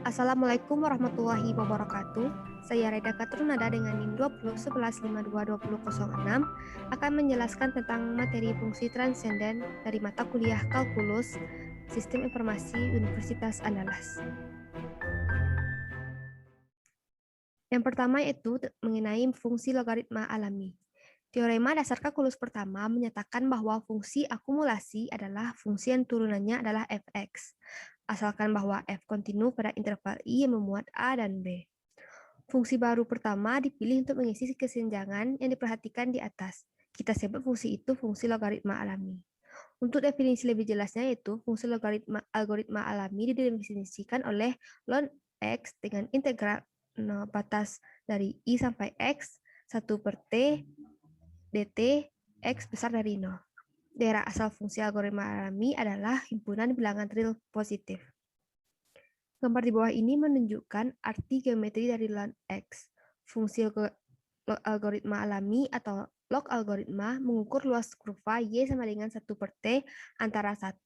Assalamualaikum warahmatullahi wabarakatuh. Saya Reda Katrunada dengan NIM 2011522006 akan menjelaskan tentang materi fungsi transenden dari mata kuliah Kalkulus Sistem Informasi Universitas Andalas. Yang pertama yaitu mengenai fungsi logaritma alami. Teorema dasar kalkulus pertama menyatakan bahwa fungsi akumulasi adalah fungsi yang turunannya adalah fx, asalkan bahwa f kontinu pada interval I yang memuat A dan B. Fungsi baru pertama dipilih untuk mengisi kesenjangan yang diperhatikan di atas. Kita sebut fungsi itu fungsi logaritma alami. Untuk definisi lebih jelasnya yaitu fungsi algoritma alami didefinisikan oleh ln x dengan integral batas dari I sampai x 1 per T dt x besar dari 0. Daerah asal fungsi algoritma alami adalah himpunan bilangan real positif. Gambar di bawah ini menunjukkan arti geometri dari ln x. Fungsi algoritma alami atau log algoritma mengukur luas kurva y sama dengan 1 per T antara 1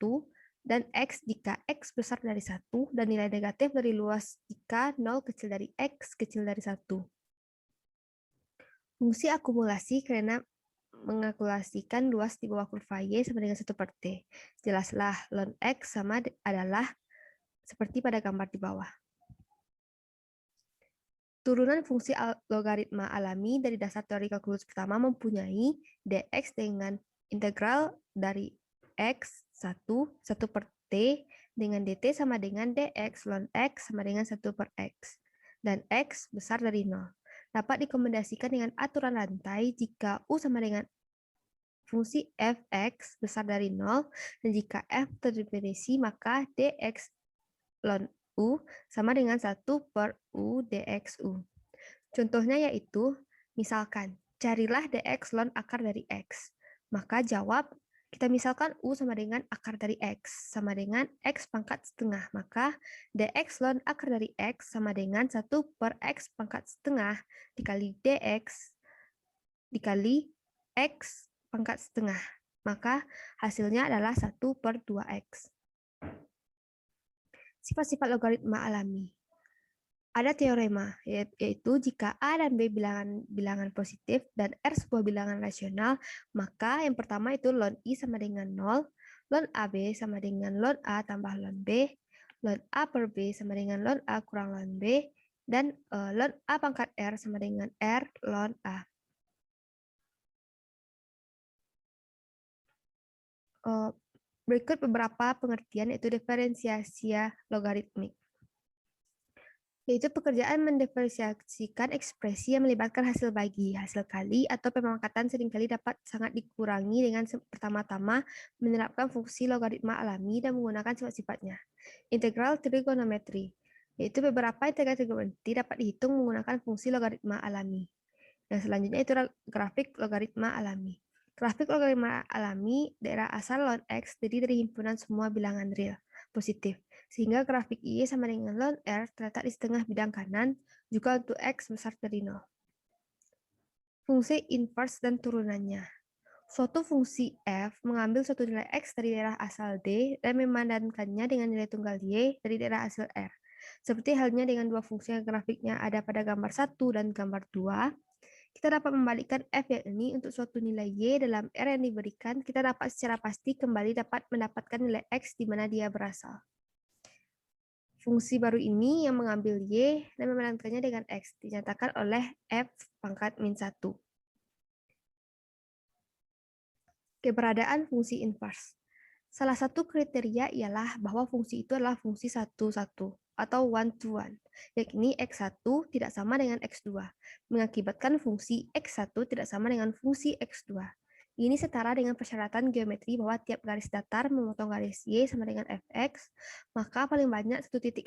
dan x jika x besar dari 1 dan nilai negatif dari luas jika 0 kecil dari x kecil dari 1. Fungsi akumulasi karena mengakumulasikan luas di bawah kurva y sama dengan 1 per T. Jelaslah ln x sama adalah seperti pada gambar di bawah. Turunan fungsi logaritma alami dari dasar teori kalkulus pertama mempunyai dx dengan integral dari x 1 per T dengan dt sama dengan dx ln x sama dengan 1 per x. Dan x besar dari 0. Dapat dikombinasikan dengan aturan rantai jika U sama dengan fungsi fx besar dari 0, dan jika f terdefinisi maka dx ln U sama dengan 1 per U dxU. Contohnya yaitu, misalkan, carilah dx ln akar dari x. Maka jawab, kita misalkan U sama dengan akar dari x, sama dengan x pangkat setengah. Maka dx ln akar dari x sama dengan 1 per x pangkat setengah dikali dx dikali x pangkat setengah. Maka hasilnya adalah 1 per 2x. Sifat-sifat logaritma alami. Ada teorema, yaitu jika A dan B bilangan positif dan R sebuah bilangan rasional, maka yang pertama itu ln I sama dengan 0, ln AB sama dengan ln A tambah ln B, ln A per B sama dengan ln A kurang ln B, dan ln A pangkat R sama dengan R ln A. Berikut beberapa pengertian yaitu diferensiasi logaritmik. Yaitu pekerjaan mendiferensiasikan ekspresi yang melibatkan hasil bagi, hasil kali, atau pemangkatan seringkali dapat sangat dikurangi dengan pertama-tama menerapkan fungsi logaritma alami dan menggunakan sifat-sifatnya. Integral trigonometri, yaitu beberapa integral trigonometri dapat dihitung menggunakan fungsi logaritma alami. Yang selanjutnya itu grafik logaritma alami. Grafik logaritma alami daerah asal ln x jadi dari himpunan semua bilangan real positif, sehingga grafik Y sama dengan ln R terletak di setengah bidang kanan, juga untuk X besar dari 0. Fungsi inverse dan turunannya. Suatu fungsi f mengambil suatu nilai x dari daerah asal D dan memandankannya dengan nilai tunggal y dari daerah asal R. Seperti halnya dengan dua fungsi yang grafiknya ada pada gambar 1 dan gambar 2, kita dapat membalikkan f yakni untuk suatu nilai y dalam R yang diberikan, kita dapat secara pasti kembali dapat mendapatkan nilai x di mana dia berasal. Fungsi baru ini yang mengambil y dan memandankannya dengan x dinyatakan oleh f pangkat min 1. Keberadaan fungsi inverse. Salah satu kriteria ialah bahwa fungsi itu adalah fungsi satu-satu atau one-to-one, yakni x1 tidak sama dengan x2, mengakibatkan fungsi x1 tidak sama dengan fungsi x2. Ini setara dengan persyaratan geometri bahwa tiap garis datar memotong garis y sama dengan fx, maka paling banyak satu titik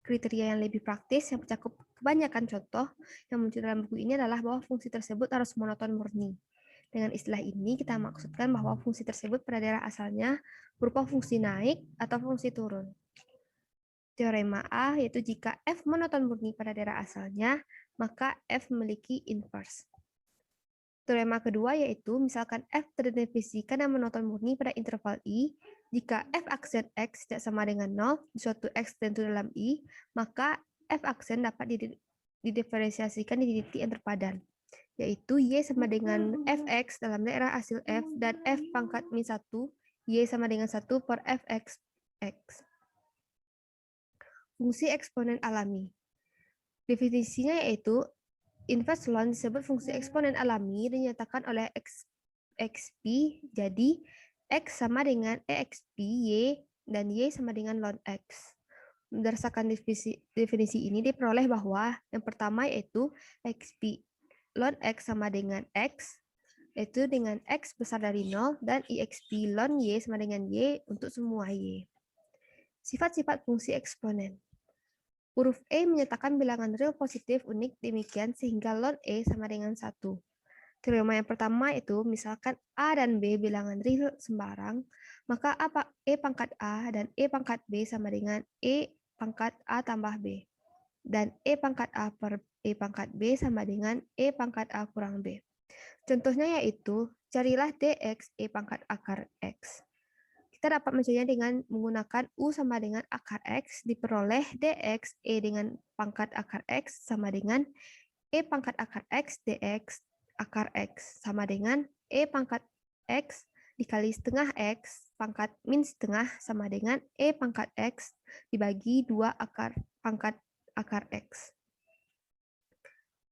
kriteria yang lebih praktis yang mencakup kebanyakan contoh yang muncul dalam buku ini adalah bahwa fungsi tersebut harus monoton murni. Dengan istilah ini, kita maksudkan bahwa fungsi tersebut pada daerah asalnya berupa fungsi naik atau fungsi turun. Teorema A, yaitu jika f monoton murni pada daerah asalnya, maka f memiliki inverse. Teorema kedua yaitu, misalkan f terdefinisikan dan monoton murni pada interval I, Jika f aksen x tidak sama dengan 0 di suatu x tentu dalam I, maka f aksen dapat didiferensiasikan di titik yang terpadan, yaitu y sama dengan fx dalam daerah hasil f dan f pangkat min 1, y sama dengan 1 per fx x. Fungsi eksponen alami. Definisinya yaitu inverse ln disebut fungsi eksponen alami dinyatakan oleh xp, jadi x sama dengan exp y dan y sama dengan ln x. Berdasarkan definisi ini diperoleh bahwa yang pertama yaitu xp ln x sama dengan x, yaitu dengan x besar dari 0, dan exp ln y sama dengan y untuk semua y. Sifat-sifat fungsi eksponen. Huruf E menyatakan bilangan real positif unik demikian sehingga ln E sama dengan 1. Teorema yang pertama itu misalkan A dan B bilangan real sembarang, maka E pangkat A dan E pangkat B sama dengan E pangkat A tambah B. Dan E pangkat A per E pangkat B sama dengan E pangkat A kurang B. Contohnya yaitu, carilah dx E pangkat akar X. Kita dapat mencarinya dengan menggunakan U sama dengan akar X, diperoleh dx E dengan pangkat akar X sama dengan E pangkat akar X dx akar X sama dengan E pangkat X dikali setengah X pangkat min setengah sama dengan E pangkat X dibagi 2 pangkat akar X.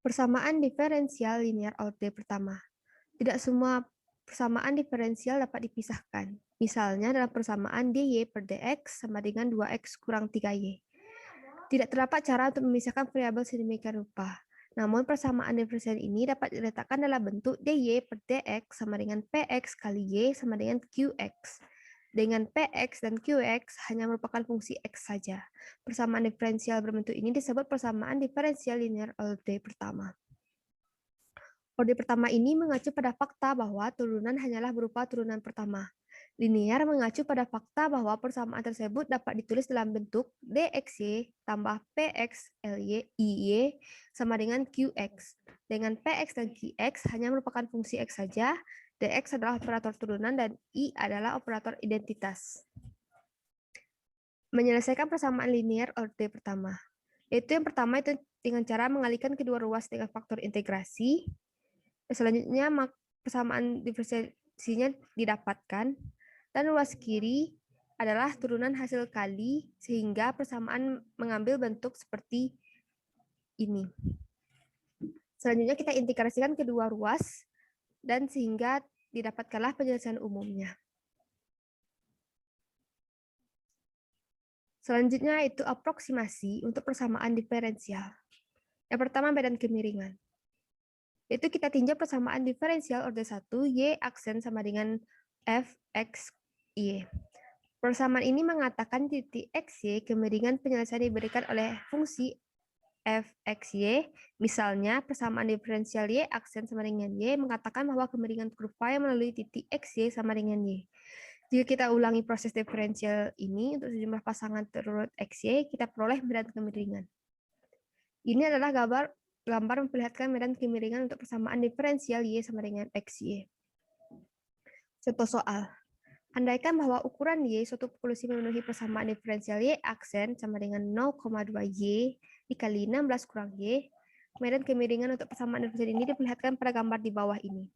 Persamaan diferensial linear orde pertama. Tidak semua persamaan diferensial dapat dipisahkan. Misalnya dalam persamaan dy per dx sama dengan 2x kurang 3y. Tidak terdapat cara untuk memisahkan variabel sedemikian rupa. Namun persamaan diferensial ini dapat diletakkan dalam bentuk dy per dx sama dengan px kali y sama dengan qx. Dengan px dan qx hanya merupakan fungsi x saja. Persamaan diferensial berbentuk ini disebut persamaan diferensial linear orde pertama. Orde pertama ini mengacu pada fakta bahwa turunan hanyalah berupa turunan pertama. Linear mengacu pada fakta bahwa persamaan tersebut dapat ditulis dalam bentuk dxy tambah px iy sama dengan qx. Dengan px dan qx hanya merupakan fungsi x saja, dx adalah operator turunan dan i adalah operator identitas. Menyelesaikan persamaan linear orde pertama. Yaitu yang pertama itu dengan cara mengalihkan kedua ruas dengan faktor integrasi. Selanjutnya persamaan diferensiasinya didapatkan dan ruas kiri adalah turunan hasil kali sehingga persamaan mengambil bentuk seperti ini. Selanjutnya kita integrasikan kedua ruas dan sehingga didapatkanlah penyelesaian umumnya. Selanjutnya itu aproksimasi untuk persamaan diferensial. Yang pertama medan kemiringan. Yaitu kita tinjau persamaan diferensial orde 1, y aksen sama dengan f, x, y. Persamaan ini mengatakan titik xy kemiringan penyelesaian diberikan oleh fungsi f, x, y. Misalnya, persamaan diferensial y aksen sama dengan y mengatakan bahwa kemiringan kurva yang melalui titik xy sama dengan y. Jika kita ulangi proses diferensial ini untuk sejumlah pasangan terurut xy, kita peroleh medan kemiringan. Ini adalah gambar memperlihatkan medan kemiringan untuk persamaan diferensial y sama dengan xy. Contoh soal. Andaikan bahwa ukuran y suatu populasi memenuhi persamaan diferensial y aksen sama dengan 0,2y dikali 16 kurang y, medan kemiringan untuk persamaan diferensial ini diperlihatkan pada gambar di bawah ini.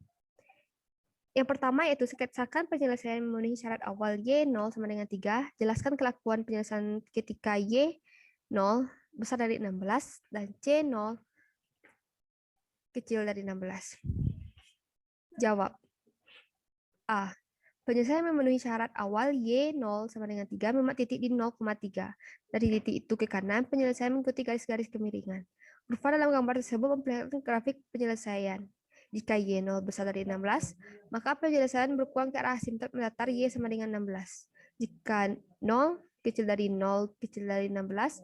Yang pertama yaitu sketsakan penyelesaian memenuhi syarat awal y 0 sama dengan 3, jelaskan kelakuan penyelesaian ketika y 0 besar dari 16 dan c 0 kecil dari 16. Jawab. A. Penyelesaian memenuhi syarat awal y 0 sama dengan 3 memang titik di 0,3. Dari titik itu ke kanan, penyelesaian mengikuti garis-garis kemiringan. Kurva dalam gambar tersebut memperlihatkan grafik penyelesaian. Jika y 0 besar dari 16, maka penyelesaian berkurang ke arah asimtot mendatar y sama dengan 16. Jika 0 kecil dari 0 kecil dari 16,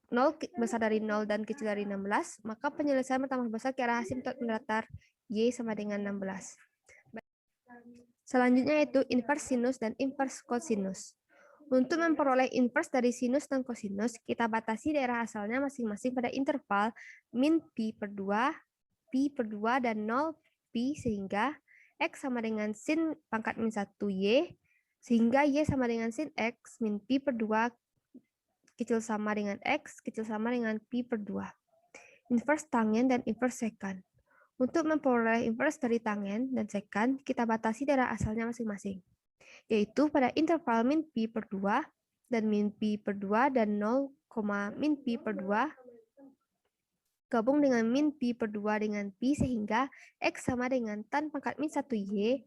0 besar dari 0 dan kecil dari 16, maka penyelesaian bertambah besar ke arah asimtot mendatar y sama dengan 16. Selanjutnya yaitu inverse sinus dan inverse cosinus. Untuk memperoleh inverse dari sinus dan cosinus, kita batasi daerah asalnya masing-masing pada interval min pi per 2, pi per 2, dan 0 pi sehingga x sama dengan sin pangkat min 1 y Sehingga Y sama dengan sin X min Pi per 2 kecil sama dengan X kecil sama dengan Pi per 2. Inverse tangen dan inverse secant. Untuk memperoleh inverse dari tangen dan secant, kita batasi darah asalnya masing-masing, yaitu pada interval min Pi per 2 dan min Pi per 2 dan 0, min Pi per 2 gabung dengan min Pi per 2 dengan Pi sehingga X sama dengan tan pangkat min 1 Y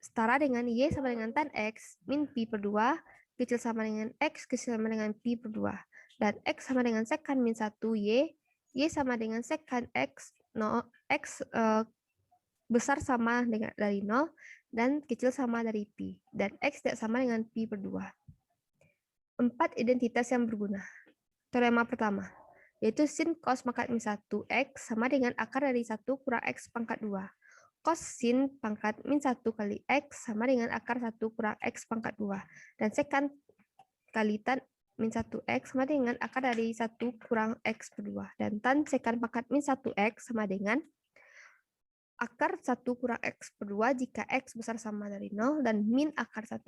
setara dengan Y sama dengan tan X min Pi per 2 kecil sama dengan X kecil sama dengan Pi per 2. Dan X sama dengan secant min 1 Y sama dengan secant X, X besar sama dengan dari 0 dan kecil sama dari Pi. Dan X tidak sama dengan Pi per 2. 4 identitas yang berguna. Teorema pertama, yaitu sin cos pangkat min 1 X sama dengan akar dari 1 kurang X pangkat 2. Cos sin pangkat min 1 kali X sama dengan akar 1 kurang X pangkat 2. Dan secant kali tan min 1X sama dengan akar dari 1 kurang X per 2. Dan tan secant pangkat min 1X sama dengan akar 1 kurang X per 2 jika X besar sama dari 0 dan min akar 1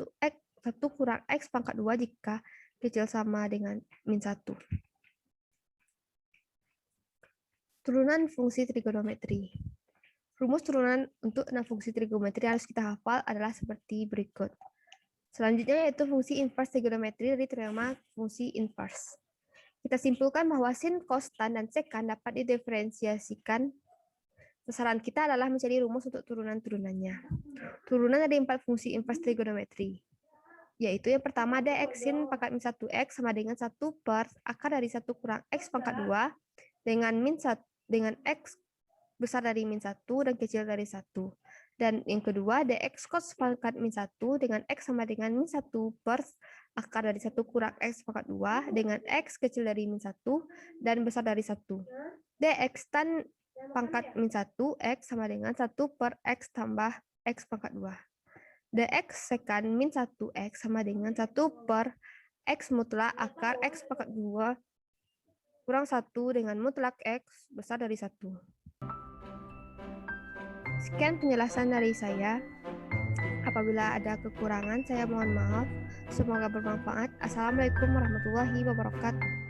kurang X pangkat 2 jika kecil sama dengan min 1. Turunan fungsi trigonometri. Rumus turunan untuk 6 fungsi trigonometri yang harus kita hafal adalah seperti berikut. Selanjutnya yaitu fungsi inverse trigonometri dari teorema fungsi inverse. Kita simpulkan bahwa sin, cos, tan, dan secant dapat didiferensiasikan. Sasaran kita adalah mencari rumus untuk turunan-turunannya. Turunan dari 4 fungsi inverse trigonometri, yaitu yang pertama dx sin pangkat min 1x sama dengan 1 per akar dari 1 kurang x pangkat 2 dengan x besar dari min 1 dan kecil dari 1. Dan yang kedua dx cos pangkat min 1 dengan x sama dengan min 1 per akar dari 1 kurang x pangkat 2 dengan x kecil dari min 1 dan besar dari 1. dx tan pangkat min 1 x sama dengan 1 per x tambah x pangkat 2. dx secant min 1x sama dengan 1 per x mutlak akar x pangkat 2 kurang 1 dengan mutlak x besar dari 1. Sekian penjelasan dari saya. Apabila ada kekurangan, saya mohon maaf. Semoga bermanfaat. Assalamualaikum warahmatullahi wabarakatuh.